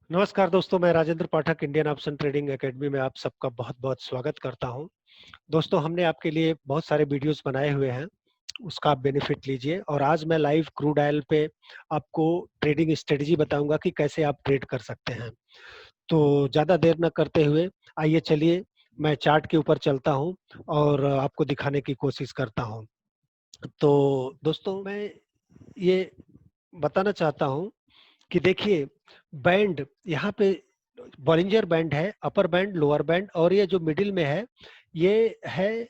नमस्कार दोस्तों, मैं राजेंद्र पाठक इंडियन ऑप्शन ट्रेडिंग एकेडमी में आप सबका बहुत-बहुत स्वागत करता हूं। दोस्तों, हमने आपके लिए बहुत सारे वीडियोस बनाए हुए हैं, उसका आप बेनिफिट लीजिए। और आज मैं लाइव क्रूड ऑयल पे आपको ट्रेडिंग स्ट्रेटजी बताऊंगा कि कैसे आप ट्रेड कर सकते हैं। तो ज़्यादा देर न करते हुए आइए चलिए मैं चार्ट के ऊपर चलता हूं और आपको दिखाने की कोशिश करता हूं। तो दोस्तों, मैं ये बताना चाहता हूं कि देखिए, बैंड यहाँ पे बॉलिंजर बैंड है, अपर बैंड, लोअर बैंड, और ये जो मिडिल में है ये है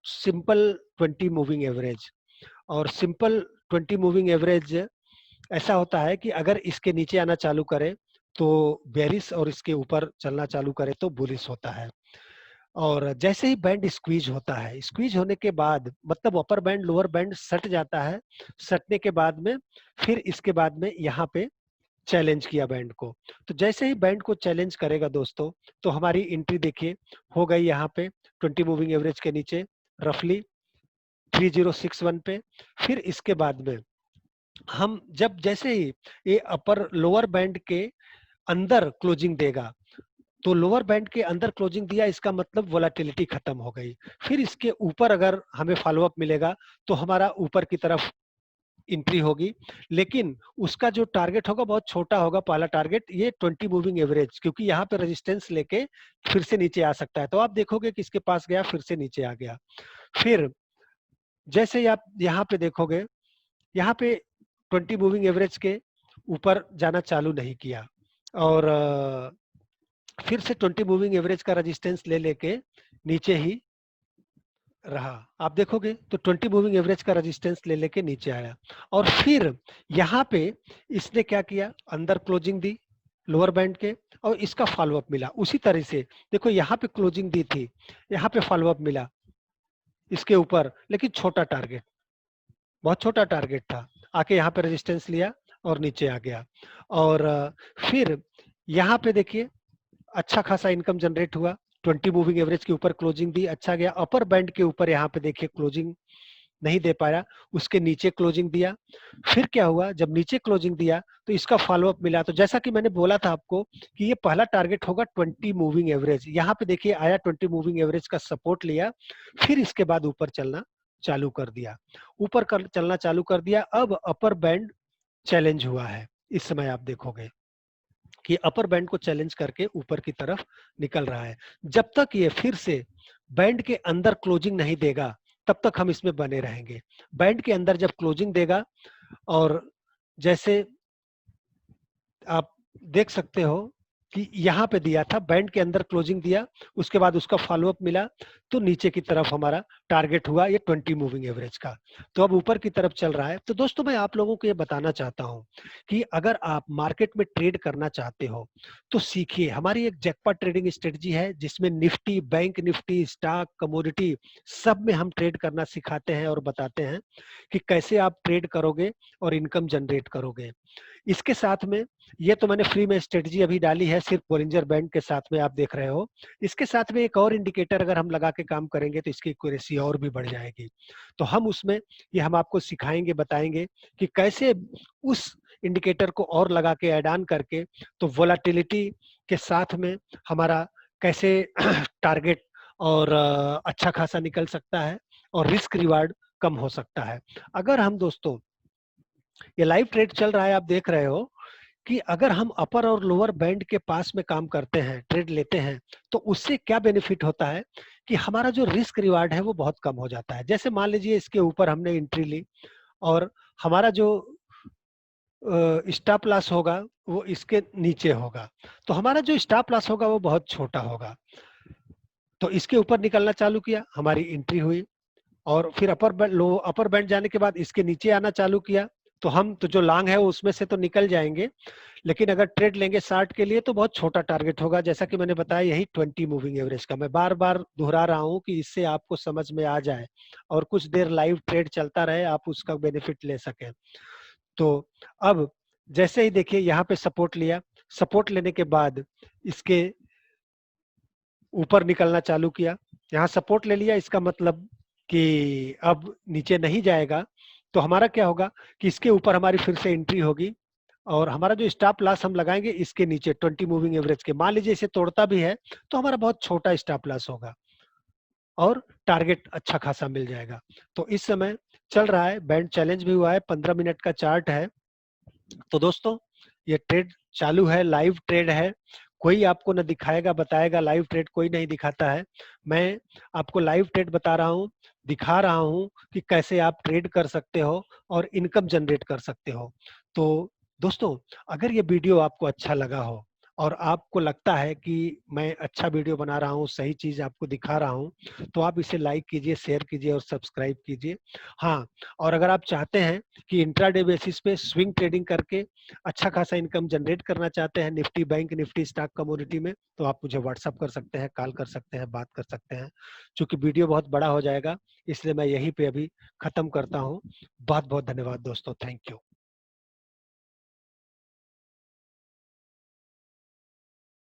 सिंपल 20 मूविंग एवरेज। और सिंपल 20 मूविंग एवरेज ऐसा होता है कि अगर इसके नीचे आना चालू करे तो बेरिश और इसके ऊपर चलना चालू करे तो बुलिश होता है। और जैसे ही बैंड स्क्वीज होता है, स्क्वीज होने के बाद मतलब अपर बैंड लोअर बैंड सट जाता है। सटने के बाद में फिर इसके बाद में यहाँ पे चैलेंज किया बैंड को। तो जैसे ही बैंड को चैलेंज करेगा दोस्तों, तो हमारी एंट्री देखिए हो गई यहाँ पे 20 मूविंग एवरेज के नीचे रफली 3061 पे। फिर इसके बाद में हम जब जैसे ही ये अपर लोअर बैंड के अंदर क्लोजिंग देगा, तो लोअर बैंड के अंदर क्लोजिंग दिया, इसका मतलब वोलेटिलिटी खत्म हो गई। फिर इसके ऊपर अगर हमें फॉलो अप मिलेगा तो हमारा ऊपर की तरफ एंट्री होगी। लेकिन उसका जो टारगेट होगा बहुत छोटा होगा। पहला टारगेट ये 20 मूविंग एवरेज, क्योंकि यहाँ पे रेजिस्टेंस लेके फिर से नीचे आ सकता है। तो आप देखोगे कि इसके पास गया, फिर से नीचे आ गया। फिर जैसे ही आप यहाँ पे देखोगे, यहाँ पे 20 मूविंग एवरेज के ऊपर जाना चालू नहीं किया और फिर से 20 मूविंग एवरेज का रेजिस्टेंस ले लेके नीचे ही रहा। आप देखोगे तो 20 मूविंग एवरेज का रेजिस्टेंस ले लेके नीचे आया। और फिर यहाँ पे इसने क्या किया, अंदर क्लोजिंग दी लोअर बैंड के, और इसका फॉलो अप मिला उसी तरह से। देखो यहाँ पे क्लोजिंग दी थी, यहाँ पे फॉलो अप मिला इसके ऊपर, लेकिन छोटा टारगेट, बहुत छोटा टारगेट था। आके यहाँ पे रेजिस्टेंस लिया और नीचे आ गया। और फिर यहाँ पे देखिए अच्छा खासा इनकम जनरेट हुआ। 20 मूविंग एवरेज के ऊपर क्लोजिंग दी, अच्छा गया। अपर बैंड के ऊपर यहाँ पे देखिए क्लोजिंग नहीं दे पाया, उसके नीचे क्लोजिंग दिया। फिर क्या हुआ, जब नीचे क्लोजिंग दिया तो इसका फॉलो अप मिला। तो जैसा कि मैंने बोला था आपको कि ये पहला टारगेट होगा 20 मूविंग एवरेज। यहाँ पे देखिए आया, 20 मूविंग एवरेज का सपोर्ट लिया, फिर इसके बाद ऊपर चलना चालू कर दिया, ऊपर कर चलना चालू कर दिया। अब अपर बैंड चैलेंज हुआ है। इस समय आप देखोगे कि अपर बैंड को चैलेंज करके ऊपर की तरफ निकल रहा है। जब तक ये फिर से बैंड के अंदर क्लोजिंग नहीं देगा, तब तक हम इसमें बने रहेंगे। बैंड के अंदर जब क्लोजिंग देगा, और जैसे आप देख सकते हो कि यहाँ पे दिया था, बैंड के अंदर क्लोजिंग दिया, उसके बाद उसका फॉलो अप मिला, तो नीचे की तरफ हमारा टारगेट हुआ ये 20 मूविंग एवरेज का। तो अब ऊपर की तरफ चल रहा है। तो दोस्तों, मैं आप लोगों को ये बताना चाहता हूँ कि अगर आप मार्केट में ट्रेड करना चाहते हो तो सीखिए। हमारी एक जैकपॉट ट्रेडिंग स्ट्रेटजी है जिसमें Nifty, bank Nifty, stock, commodity सब में हम ट्रेड करना सिखाते हैं और बताते हैं कि कैसे आप ट्रेड करोगे और इनकम जनरेट करोगे। इसके साथ में ये तो मैंने फ्री में स्ट्रेटजी अभी डाली है, सिर्फ बोलिंजर बैंड के साथ में आप देख रहे हो। इसके साथ में एक और इंडिकेटर अगर हम लगा के काम करेंगे तो इसकी एक्यूरेसी और भी बढ़ जाएगी। तो हम उसमें ये हम आपको सिखाएंगे, बताएंगे कि कैसे उस इंडिकेटर को और लगा के ऐड ऑन करके तो वोलेटिलिटी के साथ में हमारा कैसे टारगेट और अच्छा खासा निकल सकता है और रिस्क रिवार्ड कम हो सकता है। अगर हम दोस्तों, ये लाइव ट्रेड चल रहा है, आप देख रहे हो कि अगर हम अपर और लोअर बैंड के पास में काम करते हैं, ट्रेड लेते हैं, तो उससे क्या बेनिफिट होता है कि हमारा जो रिस्क रिवार्ड है वो बहुत कम हो जाता है। जैसे मान लीजिए इसके ऊपर हमने एंट्री ली और हमारा जो स्टॉप लॉस होगा वो इसके नीचे होगा, तो हमारा जो स्टॉप लॉस होगा वो बहुत छोटा होगा। तो इसके ऊपर निकलना चालू किया, हमारी एंट्री हुई, और फिर अपर बैंड जाने के बाद इसके नीचे आना चालू किया, तो हम तो जो लॉन्ग है उसमें से तो निकल जाएंगे। लेकिन अगर ट्रेड लेंगे शार्ट के लिए तो बहुत छोटा टारगेट होगा, जैसा कि मैंने बताया यही 20 मूविंग एवरेज का। मैं बार बार दोहरा रहा हूं कि इससे आपको समझ में आ जाए और कुछ देर लाइव ट्रेड चलता रहे, आप उसका बेनिफिट ले सकें। तो अब जैसे ही देखिए यहाँ पे सपोर्ट लिया, सपोर्ट लेने के बाद इसके ऊपर निकलना चालू किया, यहाँ सपोर्ट ले लिया, इसका मतलब कि अब नीचे नहीं जाएगा। तो हमारा क्या होगा कि इसके ऊपर हमारी फिर से एंट्री होगी और हमारा जो स्टॉप लॉस हम लगाएंगे इसके नीचे 20 मूविंग एवरेज के। मान लीजिए इसे तोड़ता भी है तो हमारा बहुत छोटा स्टॉप लॉस होगा और टारगेट अच्छा खासा मिल जाएगा। तो इस समय चल रहा है, बैंड चैलेंज भी हुआ है, 15 मिनट का चार्ट है। तो दोस्तों ये ट्रेड चालू है, लाइव ट्रेड है। कोई आपको न दिखाएगा बताएगा, लाइव ट्रेड कोई नहीं दिखाता है। मैं आपको लाइव ट्रेड बता रहा हूँ, दिखा रहा हूँ कि कैसे आप ट्रेड कर सकते हो और इनकम जनरेट कर सकते हो। तो दोस्तों अगर ये वीडियो आपको अच्छा लगा हो और आपको लगता है कि मैं अच्छा वीडियो बना रहा हूँ, सही चीज आपको दिखा रहा हूँ, तो आप इसे लाइक कीजिए, शेयर कीजिए और सब्सक्राइब कीजिए। हाँ, और अगर आप चाहते हैं कि इंट्राडे बेसिस पे स्विंग ट्रेडिंग करके अच्छा खासा इनकम जनरेट करना चाहते हैं Nifty bank, Nifty stock commodity में, तो आप मुझे व्हाट्सअप कर सकते हैं, कॉल कर सकते हैं, बात कर सकते हैं। चूंकि वीडियो बहुत बड़ा हो जाएगा इसलिए मैं यहीं पे अभी खत्म करता हूँ। बहुत बहुत धन्यवाद दोस्तों, थैंक यू।